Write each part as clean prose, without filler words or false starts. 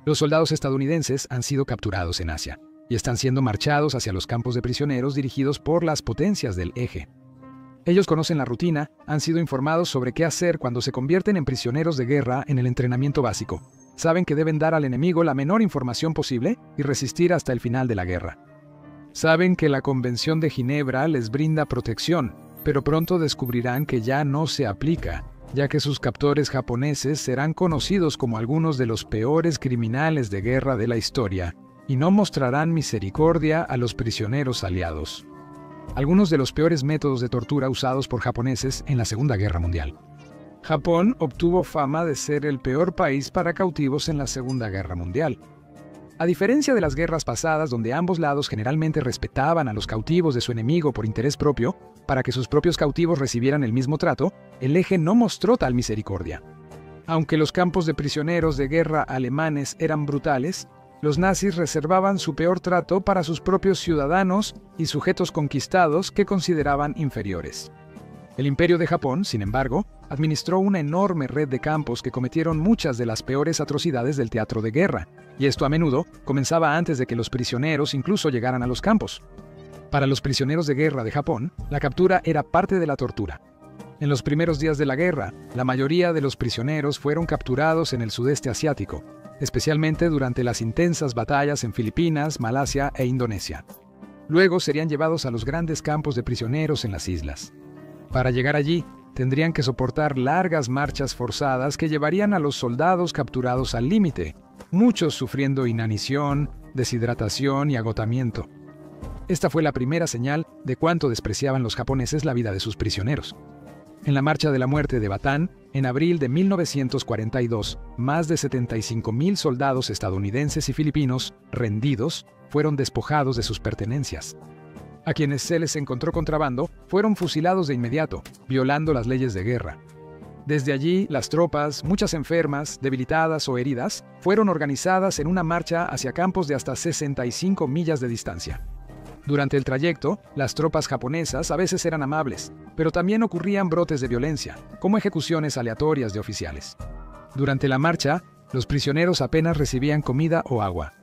Los soldados estadounidenses han sido capturados en Asia y están siendo marchados hacia los campos de prisioneros dirigidos por las potencias del eje. Ellos conocen la rutina, han sido informados sobre qué hacer cuando se convierten en prisioneros de guerra en el entrenamiento básico. Saben que deben dar al enemigo la menor información posible y resistir hasta el final de la guerra. Saben que la Convención de Ginebra les brinda protección, pero pronto descubrirán que ya no se aplica, ya que sus captores japoneses serán conocidos como algunos de los peores criminales de guerra de la historia y no mostrarán misericordia a los prisioneros aliados. Algunos de los peores métodos de tortura usados por japoneses en la Segunda Guerra Mundial. Japón obtuvo fama de ser el peor país para cautivos en la Segunda Guerra Mundial. A diferencia de las guerras pasadas, donde ambos lados generalmente respetaban a los cautivos de su enemigo por interés propio, para que sus propios cautivos recibieran el mismo trato, el eje no mostró tal misericordia. Aunque los campos de prisioneros de guerra alemanes eran brutales, los nazis reservaban su peor trato para sus propios ciudadanos y sujetos conquistados que consideraban inferiores. El Imperio de Japón, sin embargo, administró una enorme red de campos que cometieron muchas de las peores atrocidades del teatro de guerra, y esto a menudo comenzaba antes de que los prisioneros incluso llegaran a los campos. Para los prisioneros de guerra de Japón, la captura era parte de la tortura. En los primeros días de la guerra, la mayoría de los prisioneros fueron capturados en el sudeste asiático, especialmente durante las intensas batallas en Filipinas, Malasia e Indonesia. Luego serían llevados a los grandes campos de prisioneros en las islas. Para llegar allí, tendrían que soportar largas marchas forzadas que llevarían a los soldados capturados al límite, muchos sufriendo inanición, deshidratación y agotamiento. Esta fue la primera señal de cuánto despreciaban los japoneses la vida de sus prisioneros. En la Marcha de la Muerte de Batán, en abril de 1942, más de 75,000 soldados estadounidenses y filipinos, rendidos, fueron despojados de sus pertenencias. A quienes se les encontró contrabando, fueron fusilados de inmediato, violando las leyes de guerra. Desde allí, las tropas, muchas enfermas, debilitadas o heridas, fueron organizadas en una marcha hacia campos de hasta 65 millas de distancia. Durante el trayecto, las tropas japonesas a veces eran amables, pero también ocurrían brotes de violencia, como ejecuciones aleatorias de oficiales. Durante la marcha, los prisioneros apenas recibían comida o agua.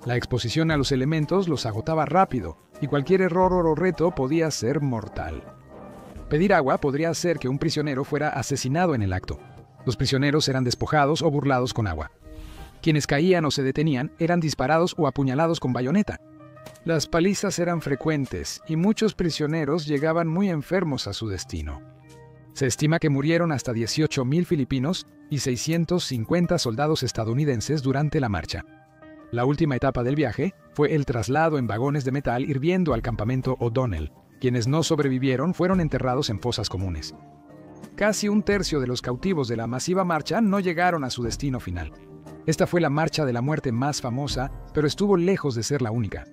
La exposición a los elementos los agotaba rápido, y cualquier error o reto podía ser mortal. Pedir agua podría hacer que un prisionero fuera asesinado en el acto. Los prisioneros eran despojados o burlados con agua. Quienes caían o se detenían eran disparados o apuñalados con bayoneta. Las palizas eran frecuentes y muchos prisioneros llegaban muy enfermos a su destino. Se estima que murieron hasta 18,000 filipinos y 650 soldados estadounidenses durante la marcha. La última etapa del viaje fue el traslado en vagones de metal hirviendo al campamento O'Donnell. Quienes no sobrevivieron fueron enterrados en fosas comunes. Casi un tercio de los cautivos de la masiva marcha no llegaron a su destino final. Esta fue la marcha de la muerte más famosa, pero estuvo lejos de ser la única.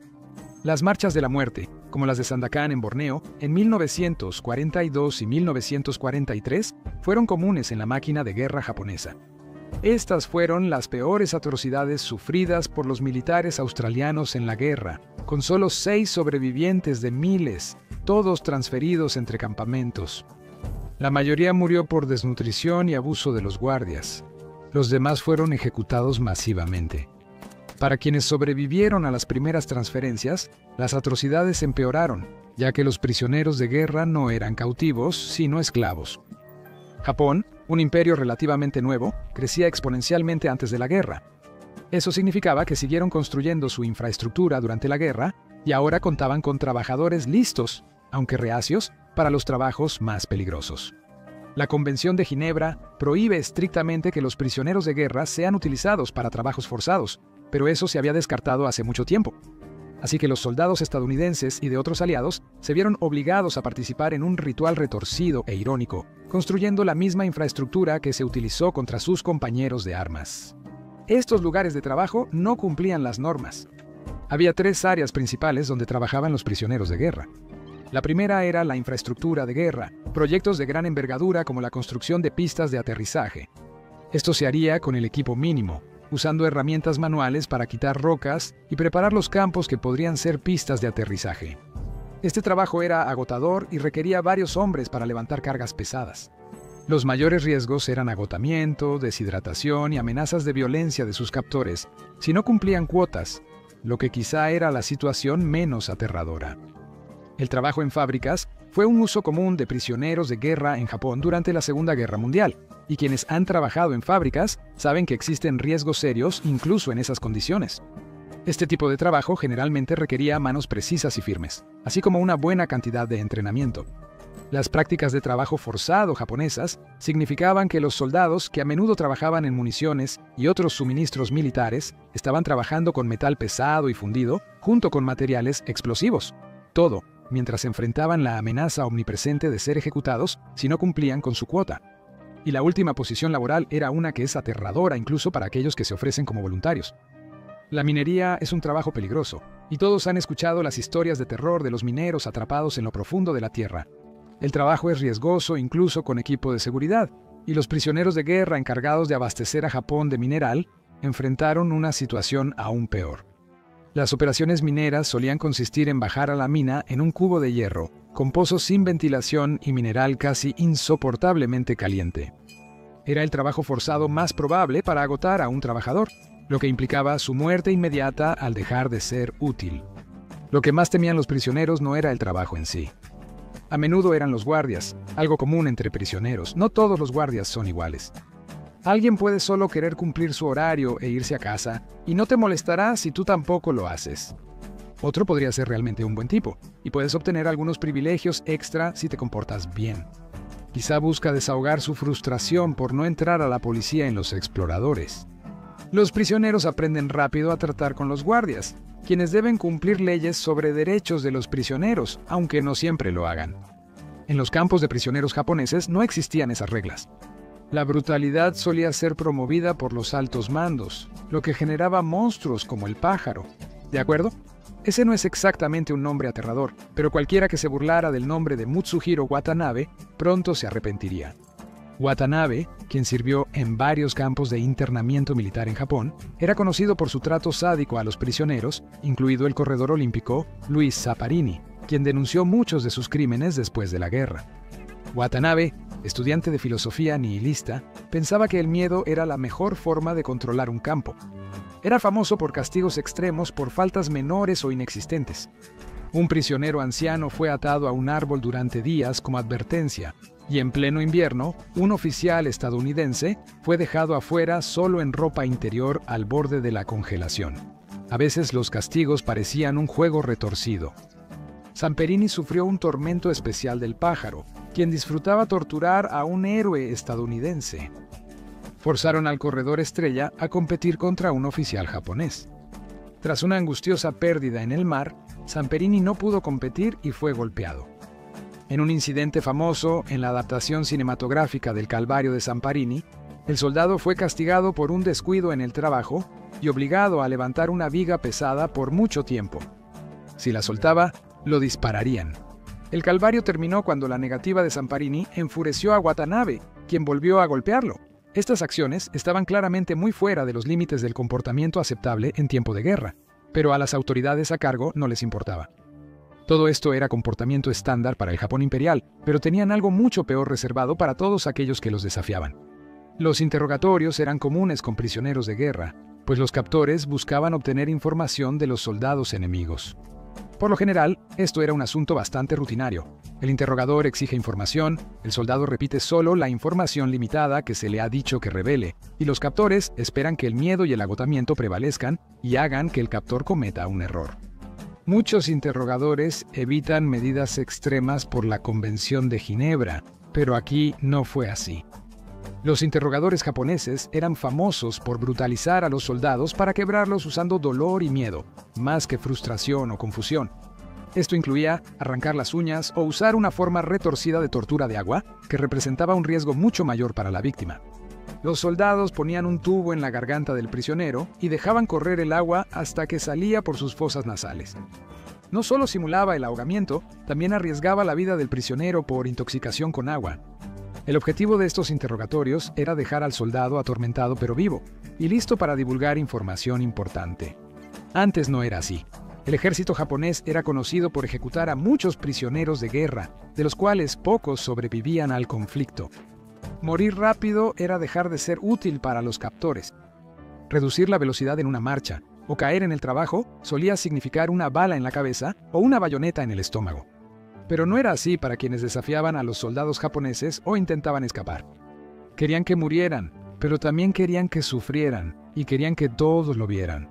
Las marchas de la muerte, como las de Sandakan en Borneo, en 1942 y 1943, fueron comunes en la máquina de guerra japonesa. Estas fueron las peores atrocidades sufridas por los militares australianos en la guerra, con solo 6 sobrevivientes de miles, todos transferidos entre campamentos. La mayoría murió por desnutrición y abuso de los guardias. Los demás fueron ejecutados masivamente. Para quienes sobrevivieron a las primeras transferencias, las atrocidades empeoraron, ya que los prisioneros de guerra no eran cautivos, sino esclavos. Japón, un imperio relativamente nuevo, crecía exponencialmente antes de la guerra. Eso significaba que siguieron construyendo su infraestructura durante la guerra y ahora contaban con trabajadores listos, aunque reacios, para los trabajos más peligrosos. La Convención de Ginebra prohíbe estrictamente que los prisioneros de guerra sean utilizados para trabajos forzados, pero eso se había descartado hace mucho tiempo. Así que los soldados estadounidenses y de otros aliados se vieron obligados a participar en un ritual retorcido e irónico, construyendo la misma infraestructura que se utilizó contra sus compañeros de armas. Estos lugares de trabajo no cumplían las normas. Había 3 áreas principales donde trabajaban los prisioneros de guerra. La primera era la infraestructura de guerra, proyectos de gran envergadura como la construcción de pistas de aterrizaje. Esto se haría con el equipo mínimo, usando herramientas manuales para quitar rocas y preparar los campos que podrían ser pistas de aterrizaje. Este trabajo era agotador y requería varios hombres para levantar cargas pesadas. Los mayores riesgos eran agotamiento, deshidratación y amenazas de violencia de sus captores si no cumplían cuotas, lo que quizá era la situación menos aterradora. El trabajo en fábricas fue un uso común de prisioneros de guerra en Japón durante la Segunda Guerra Mundial, y quienes han trabajado en fábricas saben que existen riesgos serios incluso en esas condiciones. Este tipo de trabajo generalmente requería manos precisas y firmes, así como una buena cantidad de entrenamiento. Las prácticas de trabajo forzado japonesas significaban que los soldados, que a menudo trabajaban en municiones y otros suministros militares, estaban trabajando con metal pesado y fundido, junto con materiales explosivos. Todo, mientras enfrentaban la amenaza omnipresente de ser ejecutados si no cumplían con su cuota. Y la última posición laboral era una que es aterradora incluso para aquellos que se ofrecen como voluntarios. La minería es un trabajo peligroso, y todos han escuchado las historias de terror de los mineros atrapados en lo profundo de la tierra. El trabajo es riesgoso incluso con equipo de seguridad, y los prisioneros de guerra encargados de abastecer a Japón de mineral enfrentaron una situación aún peor. Las operaciones mineras solían consistir en bajar a la mina en un cubo de hierro, con pozos sin ventilación y mineral casi insoportablemente caliente. Era el trabajo forzado más probable para agotar a un trabajador, lo que implicaba su muerte inmediata al dejar de ser útil. Lo que más temían los prisioneros no era el trabajo en sí. A menudo eran los guardias, algo común entre prisioneros. No todos los guardias son iguales. Alguien puede solo querer cumplir su horario e irse a casa, y no te molestará si tú tampoco lo haces. Otro podría ser realmente un buen tipo, y puedes obtener algunos privilegios extra si te comportas bien. Quizá busca desahogar su frustración por no entrar a la policía en Los Exploradores. Los prisioneros aprenden rápido a tratar con los guardias, quienes deben cumplir leyes sobre derechos de los prisioneros, aunque no siempre lo hagan. En los campos de prisioneros japoneses no existían esas reglas. La brutalidad solía ser promovida por los altos mandos, lo que generaba monstruos como el pájaro. ¿De acuerdo? Ese no es exactamente un nombre aterrador, pero cualquiera que se burlara del nombre de Mutsuhiro Watanabe pronto se arrepentiría. Watanabe, quien sirvió en varios campos de internamiento militar en Japón, era conocido por su trato sádico a los prisioneros, incluido el corredor olímpico Luis Zapparini, quien denunció muchos de sus crímenes después de la guerra. Watanabe, estudiante de filosofía nihilista, pensaba que el miedo era la mejor forma de controlar un campo. Era famoso por castigos extremos por faltas menores o inexistentes. Un prisionero anciano fue atado a un árbol durante días como advertencia, y en pleno invierno, un oficial estadounidense fue dejado afuera solo en ropa interior al borde de la congelación. A veces los castigos parecían un juego retorcido. Zamperini sufrió un tormento especial del pájaro, quien disfrutaba torturar a un héroe estadounidense. Forzaron al corredor estrella a competir contra un oficial japonés. Tras una angustiosa pérdida en el mar, Zamperini no pudo competir y fue golpeado. En un incidente famoso en la adaptación cinematográfica del Calvario de Zamperini, el soldado fue castigado por un descuido en el trabajo y obligado a levantar una viga pesada por mucho tiempo. Si la soltaba, lo dispararían. El calvario terminó cuando la negativa de Zamperini enfureció a Watanabe, quien volvió a golpearlo. Estas acciones estaban claramente muy fuera de los límites del comportamiento aceptable en tiempo de guerra, pero a las autoridades a cargo no les importaba. Todo esto era comportamiento estándar para el Japón imperial, pero tenían algo mucho peor reservado para todos aquellos que los desafiaban. Los interrogatorios eran comunes con prisioneros de guerra, pues los captores buscaban obtener información de los soldados enemigos. Por lo general, esto era un asunto bastante rutinario. El interrogador exige información, el soldado repite solo la información limitada que se le ha dicho que revele, y los captores esperan que el miedo y el agotamiento prevalezcan y hagan que el captor cometa un error. Muchos interrogadores evitan medidas extremas por la Convención de Ginebra, pero aquí no fue así. Los interrogadores japoneses eran famosos por brutalizar a los soldados para quebrarlos usando dolor y miedo, más que frustración o confusión. Esto incluía arrancar las uñas o usar una forma retorcida de tortura de agua, que representaba un riesgo mucho mayor para la víctima. Los soldados ponían un tubo en la garganta del prisionero y dejaban correr el agua hasta que salía por sus fosas nasales. No solo simulaba el ahogamiento, también arriesgaba la vida del prisionero por intoxicación con agua. El objetivo de estos interrogatorios era dejar al soldado atormentado pero vivo, y listo para divulgar información importante. Antes no era así. El ejército japonés era conocido por ejecutar a muchos prisioneros de guerra, de los cuales pocos sobrevivían al conflicto. Morir rápido era dejar de ser útil para los captores. Reducir la velocidad en una marcha o caer en el trabajo solía significar una bala en la cabeza o una bayoneta en el estómago. Pero no era así para quienes desafiaban a los soldados japoneses o intentaban escapar. Querían que murieran, pero también querían que sufrieran y querían que todos lo vieran.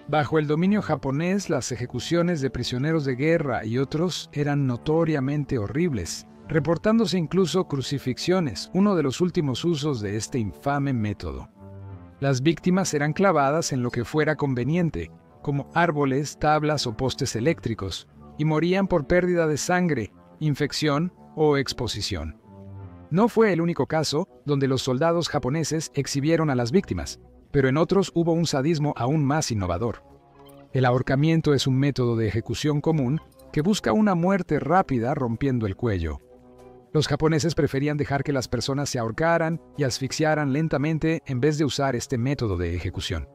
Bajo el dominio japonés, las ejecuciones de prisioneros de guerra y otros eran notoriamente horribles, reportándose incluso crucifixiones, uno de los últimos usos de este infame método. Las víctimas eran clavadas en lo que fuera conveniente, como árboles, tablas o postes eléctricos, y morían por pérdida de sangre, infección o exposición. No fue el único caso donde los soldados japoneses exhibieron a las víctimas, pero en otros hubo un sadismo aún más innovador. El ahorcamiento es un método de ejecución común que busca una muerte rápida rompiendo el cuello. Los japoneses preferían dejar que las personas se ahorcaran y asfixiaran lentamente en vez de usar este método de ejecución.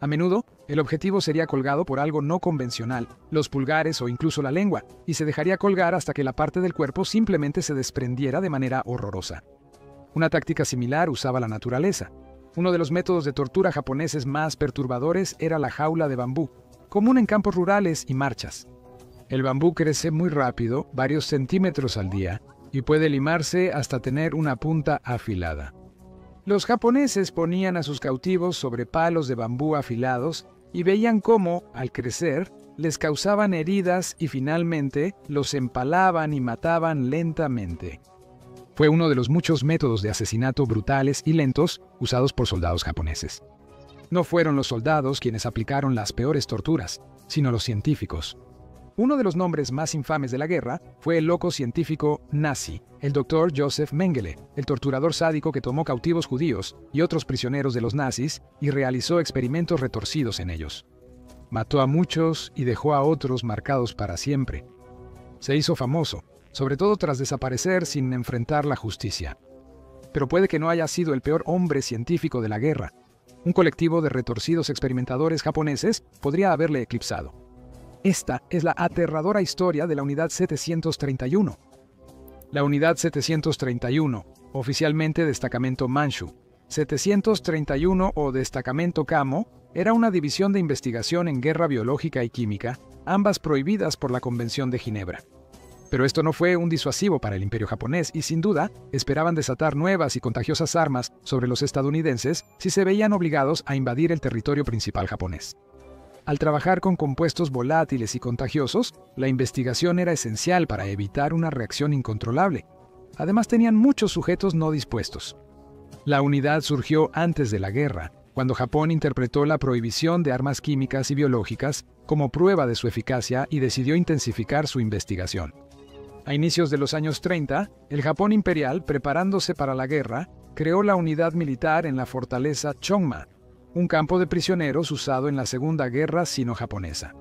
A menudo, el objetivo sería colgado por algo no convencional, los pulgares o incluso la lengua, y se dejaría colgar hasta que la parte del cuerpo simplemente se desprendiera de manera horrorosa. Una táctica similar usaba la naturaleza. Uno de los métodos de tortura japoneses más perturbadores era la jaula de bambú, común en campos rurales y marchas. El bambú crece muy rápido, varios centímetros al día, y puede limarse hasta tener una punta afilada. Los japoneses ponían a sus cautivos sobre palos de bambú afilados y veían cómo, al crecer, les causaban heridas y finalmente los empalaban y mataban lentamente. Fue uno de los muchos métodos de asesinato brutales y lentos usados por soldados japoneses. No fueron los soldados quienes aplicaron las peores torturas, sino los científicos. Uno de los nombres más infames de la guerra fue el loco científico nazi, el Dr. Joseph Mengele, el torturador sádico que tomó cautivos judíos y otros prisioneros de los nazis y realizó experimentos retorcidos en ellos. Mató a muchos y dejó a otros marcados para siempre. Se hizo famoso, sobre todo tras desaparecer sin enfrentar la justicia. Pero puede que no haya sido el peor hombre científico de la guerra. Un colectivo de retorcidos experimentadores japoneses podría haberle eclipsado. Esta es la aterradora historia de la Unidad 731. La Unidad 731, oficialmente Destacamento Manchu, 731 o Destacamento Kamo, era una división de investigación en guerra biológica y química, ambas prohibidas por la Convención de Ginebra. Pero esto no fue un disuasivo para el Imperio japonés y sin duda esperaban desatar nuevas y contagiosas armas sobre los estadounidenses si se veían obligados a invadir el territorio principal japonés. Al trabajar con compuestos volátiles y contagiosos, la investigación era esencial para evitar una reacción incontrolable. Además, tenían muchos sujetos no dispuestos. La unidad surgió antes de la guerra, cuando Japón interpretó la prohibición de armas químicas y biológicas como prueba de su eficacia y decidió intensificar su investigación. A inicios de los años 30, el Japón imperial, preparándose para la guerra, creó la unidad militar en la fortaleza Chonma, un campo de prisioneros usado en la Segunda Guerra Sino-Japonesa.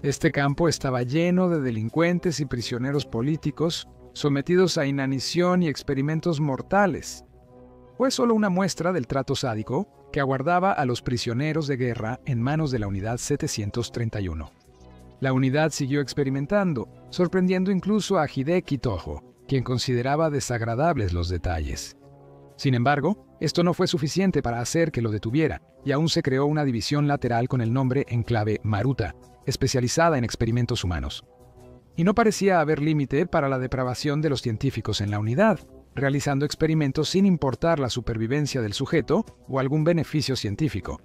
Este campo estaba lleno de delincuentes y prisioneros políticos sometidos a inanición y experimentos mortales. Fue solo una muestra del trato sádico que aguardaba a los prisioneros de guerra en manos de la Unidad 731. La unidad siguió experimentando, sorprendiendo incluso a Hideki Tojo, quien consideraba desagradables los detalles. Sin embargo, esto no fue suficiente para hacer que lo detuviera, y aún se creó una división lateral con el nombre en clave Maruta, especializada en experimentos humanos. Y no parecía haber límite para la depravación de los científicos en la unidad, realizando experimentos sin importar la supervivencia del sujeto o algún beneficio científico.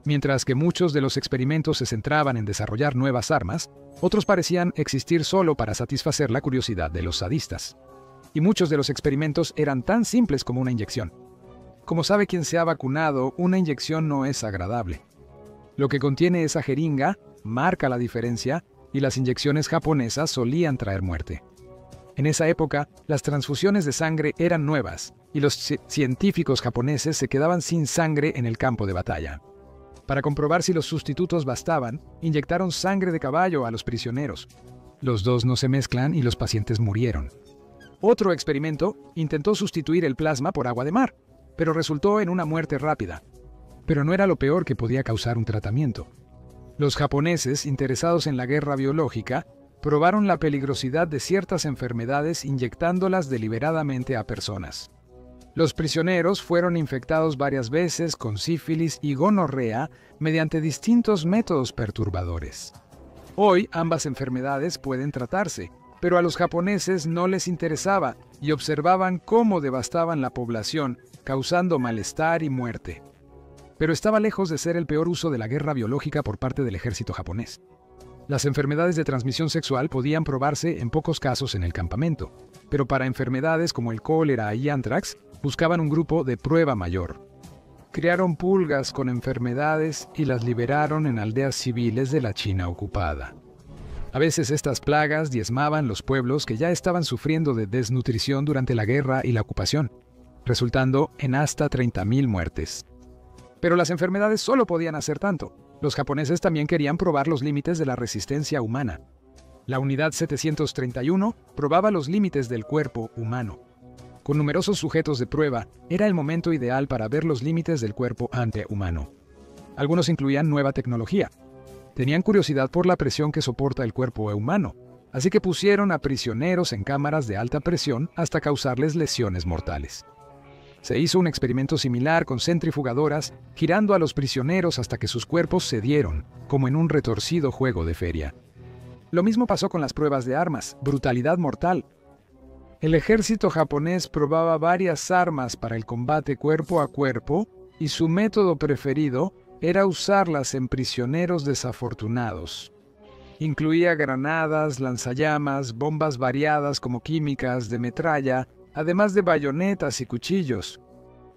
Mientras que muchos de los experimentos se centraban en desarrollar nuevas armas, otros parecían existir solo para satisfacer la curiosidad de los sadistas. Y muchos de los experimentos eran tan simples como una inyección. Como sabe quien se ha vacunado, una inyección no es agradable. Lo que contiene esa jeringa marca la diferencia y las inyecciones japonesas solían traer muerte. En esa época, las transfusiones de sangre eran nuevas y los científicos japoneses se quedaban sin sangre en el campo de batalla. Para comprobar si los sustitutos bastaban, inyectaron sangre de caballo a los prisioneros. Los dos no se mezclan y los pacientes murieron. Otro experimento intentó sustituir el plasma por agua de mar, pero resultó en una muerte rápida. Pero no era lo peor que podía causar un tratamiento. Los japoneses, interesados en la guerra biológica, probaron la peligrosidad de ciertas enfermedades inyectándolas deliberadamente a personas. Los prisioneros fueron infectados varias veces con sífilis y gonorrea mediante distintos métodos perturbadores. Hoy ambas enfermedades pueden tratarse, pero a los japoneses no les interesaba y observaban cómo devastaban la población, causando malestar y muerte. Pero estaba lejos de ser el peor uso de la guerra biológica por parte del ejército japonés. Las enfermedades de transmisión sexual podían probarse en pocos casos en el campamento, pero para enfermedades como el cólera y anthrax, buscaban un grupo de prueba mayor. Crearon pulgas con enfermedades y las liberaron en aldeas civiles de la China ocupada. A veces estas plagas diezmaban los pueblos que ya estaban sufriendo de desnutrición durante la guerra y la ocupación, resultando en hasta 30.000 muertes. Pero las enfermedades solo podían hacer tanto. Los japoneses también querían probar los límites de la resistencia humana. La Unidad 731 probaba los límites del cuerpo humano. Con numerosos sujetos de prueba, era el momento ideal para ver los límites del cuerpo antehumano. Algunos incluían nueva tecnología. Tenían curiosidad por la presión que soporta el cuerpo humano, así que pusieron a prisioneros en cámaras de alta presión hasta causarles lesiones mortales. Se hizo un experimento similar con centrifugadoras, girando a los prisioneros hasta que sus cuerpos cedieron, como en un retorcido juego de feria. Lo mismo pasó con las pruebas de armas, brutalidad mortal. El ejército japonés probaba varias armas para el combate cuerpo a cuerpo y su método preferido era usarlas en prisioneros desafortunados. Incluía granadas, lanzallamas, bombas variadas como químicas, de metralla, además de bayonetas y cuchillos.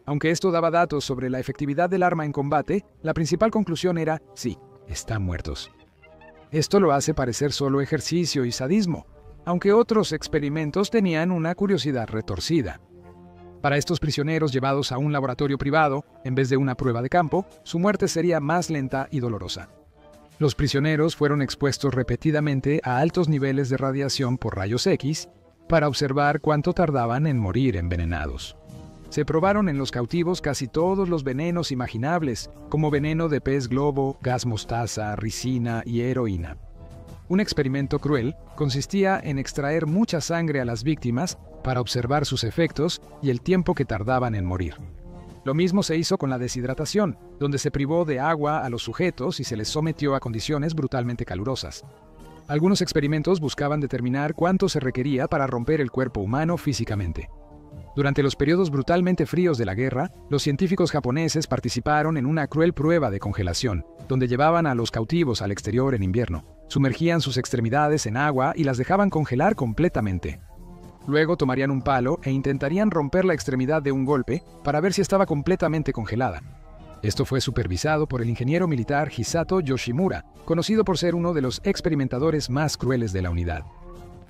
Aunque esto daba datos sobre la efectividad del arma en combate, la principal conclusión era, sí, están muertos. Esto lo hace parecer solo ejercicio y sadismo, aunque otros experimentos tenían una curiosidad retorcida. Para estos prisioneros llevados a un laboratorio privado, en vez de una prueba de campo, su muerte sería más lenta y dolorosa. Los prisioneros fueron expuestos repetidamente a altos niveles de radiación por rayos X para observar cuánto tardaban en morir envenenados. Se probaron en los cautivos casi todos los venenos imaginables, como veneno de pez globo, gas mostaza, ricina y heroína. Un experimento cruel consistía en extraer mucha sangre a las víctimas para observar sus efectos y el tiempo que tardaban en morir. Lo mismo se hizo con la deshidratación, donde se privó de agua a los sujetos y se les sometió a condiciones brutalmente calurosas. Algunos experimentos buscaban determinar cuánto se requería para romper el cuerpo humano físicamente. Durante los periodos brutalmente fríos de la guerra, los científicos japoneses participaron en una cruel prueba de congelación, donde llevaban a los cautivos al exterior en invierno, sumergían sus extremidades en agua y las dejaban congelar completamente. Luego tomarían un palo e intentarían romper la extremidad de un golpe para ver si estaba completamente congelada. Esto fue supervisado por el ingeniero militar Hisato Yoshimura, conocido por ser uno de los experimentadores más crueles de la unidad.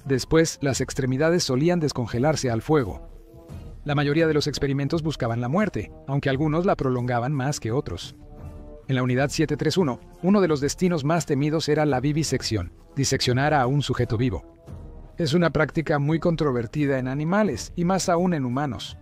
Después, las extremidades solían descongelarse al fuego. La mayoría de los experimentos buscaban la muerte, aunque algunos la prolongaban más que otros. En la unidad 731, uno de los destinos más temidos era la vivisección, diseccionar a un sujeto vivo. Es una práctica muy controvertida en animales, y más aún en humanos.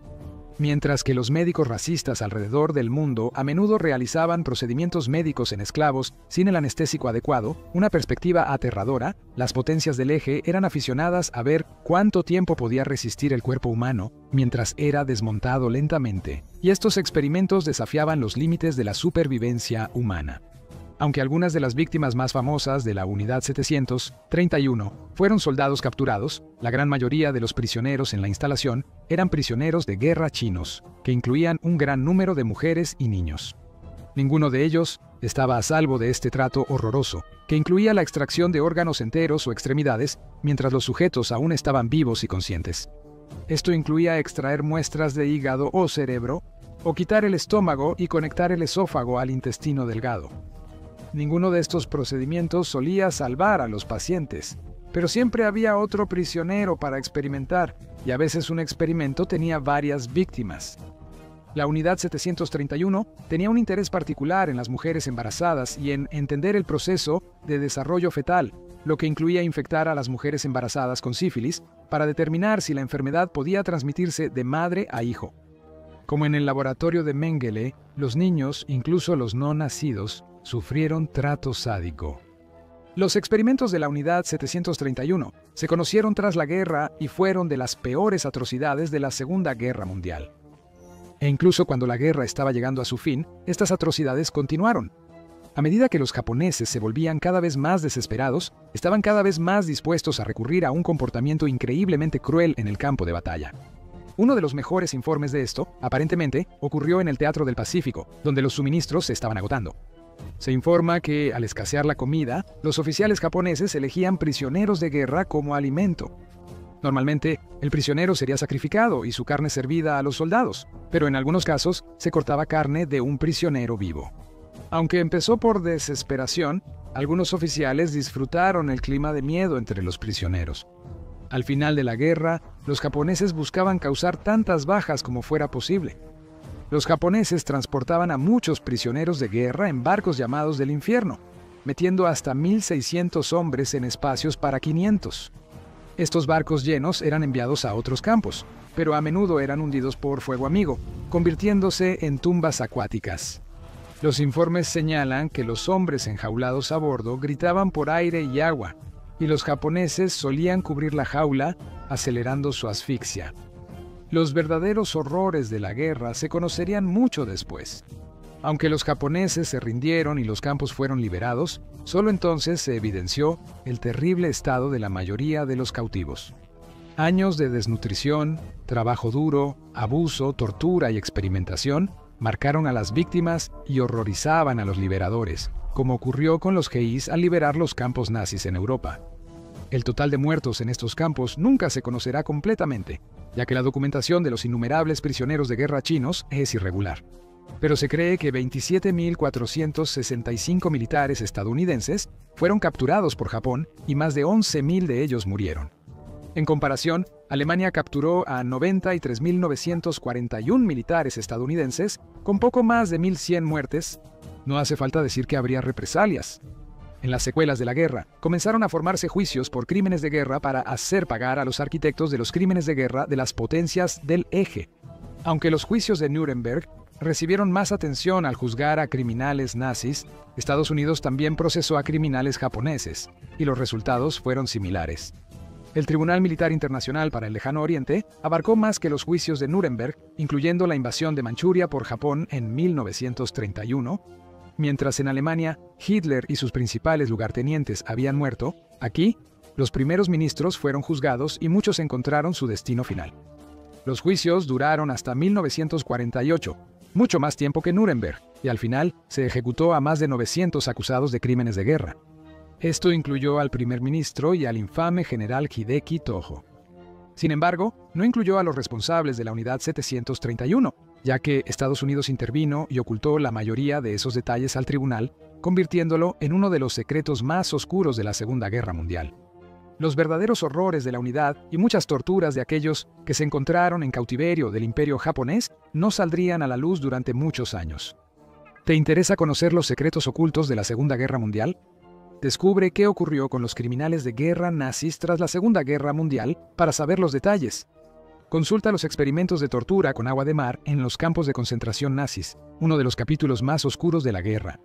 Mientras que los médicos racistas alrededor del mundo a menudo realizaban procedimientos médicos en esclavos sin el anestésico adecuado, una perspectiva aterradora, las potencias del eje eran aficionadas a ver cuánto tiempo podía resistir el cuerpo humano mientras era desmontado lentamente, y estos experimentos desafiaban los límites de la supervivencia humana. Aunque algunas de las víctimas más famosas de la Unidad 731 fueron soldados capturados, la gran mayoría de los prisioneros en la instalación eran prisioneros de guerra chinos, que incluían un gran número de mujeres y niños. Ninguno de ellos estaba a salvo de este trato horroroso, que incluía la extracción de órganos enteros o extremidades mientras los sujetos aún estaban vivos y conscientes. Esto incluía extraer muestras de hígado o cerebro, o quitar el estómago y conectar el esófago al intestino delgado. Ninguno de estos procedimientos solía salvar a los pacientes, pero siempre había otro prisionero para experimentar, y a veces un experimento tenía varias víctimas. La Unidad 731 tenía un interés particular en las mujeres embarazadas y en entender el proceso de desarrollo fetal, lo que incluía infectar a las mujeres embarazadas con sífilis para determinar si la enfermedad podía transmitirse de madre a hijo. Como en el laboratorio de Mengele, los niños, incluso los no nacidos, sufrieron trato sádico. Los experimentos de la Unidad 731 se conocieron tras la guerra y fueron de las peores atrocidades de la Segunda Guerra Mundial. E incluso cuando la guerra estaba llegando a su fin, estas atrocidades continuaron. A medida que los japoneses se volvían cada vez más desesperados, estaban cada vez más dispuestos a recurrir a un comportamiento increíblemente cruel en el campo de batalla. Uno de los mejores informes de esto, aparentemente, ocurrió en el Teatro del Pacífico, donde los suministros se estaban agotando. Se informa que, al escasear la comida, los oficiales japoneses elegían prisioneros de guerra como alimento. Normalmente, el prisionero sería sacrificado y su carne servida a los soldados, pero en algunos casos se cortaba carne de un prisionero vivo. Aunque empezó por desesperación, algunos oficiales disfrutaron el clima de miedo entre los prisioneros. Al final de la guerra, los japoneses buscaban causar tantas bajas como fuera posible. Los japoneses transportaban a muchos prisioneros de guerra en barcos llamados del infierno, metiendo hasta 1.600 hombres en espacios para 500. Estos barcos llenos eran enviados a otros campos, pero a menudo eran hundidos por fuego amigo, convirtiéndose en tumbas acuáticas. Los informes señalan que los hombres enjaulados a bordo gritaban por aire y agua, y los japoneses solían cubrir la jaula, acelerando su asfixia. Los verdaderos horrores de la guerra se conocerían mucho después. Aunque los japoneses se rindieron y los campos fueron liberados, solo entonces se evidenció el terrible estado de la mayoría de los cautivos. Años de desnutrición, trabajo duro, abuso, tortura y experimentación marcaron a las víctimas y horrorizaban a los liberadores, como ocurrió con los geís al liberar los campos nazis en Europa. El total de muertos en estos campos nunca se conocerá completamente, ya que la documentación de los innumerables prisioneros de guerra chinos es irregular. Pero se cree que 27.465 militares estadounidenses fueron capturados por Japón y más de 11.000 de ellos murieron. En comparación, Alemania capturó a 93.941 militares estadounidenses con poco más de 1.100 muertes. No hace falta decir que habría represalias. En las secuelas de la guerra, comenzaron a formarse juicios por crímenes de guerra para hacer pagar a los arquitectos de los crímenes de guerra de las potencias del eje. Aunque los juicios de Nuremberg recibieron más atención al juzgar a criminales nazis, Estados Unidos también procesó a criminales japoneses, y los resultados fueron similares. El Tribunal Militar Internacional para el Lejano Oriente abarcó más que los juicios de Nuremberg, incluyendo la invasión de Manchuria por Japón en 1931. Mientras en Alemania, Hitler y sus principales lugartenientes habían muerto, aquí, los primeros ministros fueron juzgados y muchos encontraron su destino final. Los juicios duraron hasta 1948, mucho más tiempo que Nuremberg, y al final se ejecutó a más de 900 acusados de crímenes de guerra. Esto incluyó al primer ministro y al infame general Hideki Tojo. Sin embargo, no incluyó a los responsables de la Unidad 731, ya que Estados Unidos intervino y ocultó la mayoría de esos detalles al tribunal, convirtiéndolo en uno de los secretos más oscuros de la Segunda Guerra Mundial. Los verdaderos horrores de la unidad y muchas torturas de aquellos que se encontraron en cautiverio del Imperio japonés no saldrían a la luz durante muchos años. ¿Te interesa conocer los secretos ocultos de la Segunda Guerra Mundial? Descubre qué ocurrió con los criminales de guerra nazis tras la Segunda Guerra Mundial para saber los detalles. Consulta los experimentos de tortura con agua de mar en los campos de concentración nazis, uno de los capítulos más oscuros de la guerra.